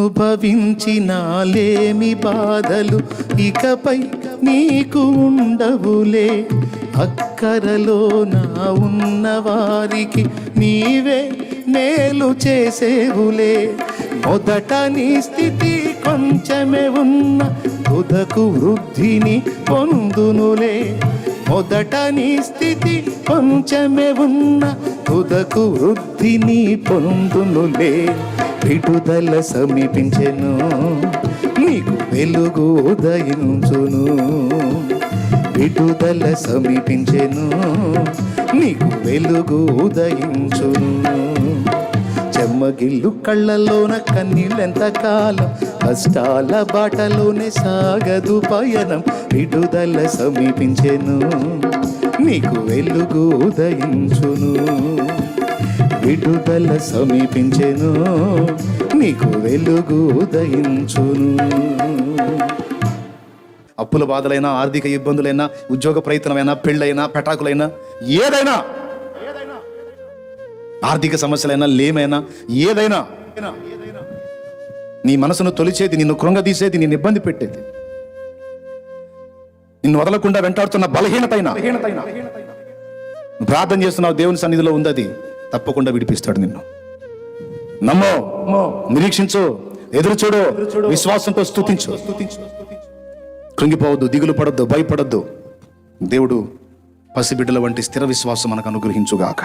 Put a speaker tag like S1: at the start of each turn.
S1: అనుభవించినాలేమి బాధలు ఇకపై నీకు ఉండవులే. అక్కరలో నా ఉన్న వారికి నీవే మేలు చేసేవులే. మొదట నీ స్థితి కొంచెమే ఉన్న తుదకు వృద్ధిని పొందునులే. మొదట నీ స్థితి కొంచెమే ఉన్న తుదకు వృద్ధిని పొందునులే. విడుదల సమీపించెను, నీకు వెలుగు ఉదయించును. విడుదల సమీపించెను, నీకు వెలుగు ఉదయించును. చెమ్మగిల్లు కళ్ళలోన కన్నీళ్ళెంత కాలం, కష్టాల బాటలోనే సాగదు పయనం. విడుదల సమీపించెను, నీకు వెలుగు ఉదయించును. విడుదల సమీపించెను, నీకు వెలుగు ఉదయించును. అప్పుల బాధలైనా, ఆర్థిక ఇబ్బందులైనా, ఉద్యోగ ప్రయత్నమైనా, పెళ్ళైనా, పెటాకులైనా, ఏదైనా ఆర్థిక సమస్యలైనా, లేమైనా, ఏదైనా నీ మనసును తొలిచేది, నిన్ను కృంగదీసేది, నిన్ను ఇబ్బంది పెట్టేది, నిన్ను వదలకుండా వెంటాడుతున్న బలహీనతైనా ప్రార్థన చేస్తున్నావు, దేవుని సన్నిధిలో ఉంది, అది తప్పకుండా విడిపిస్తాడు నిన్ను. నమ్మో, నిరీక్షించు, ఎదురు చూడు, విశ్వాసంతో స్తుతించు. కృంగిపోవద్దు, దిగులు పడొద్దు, భయపడొద్దు. దేవుడు పసిబిడ్డల వంటి స్థిర విశ్వాసం మనకు అనుగ్రహించుగాక.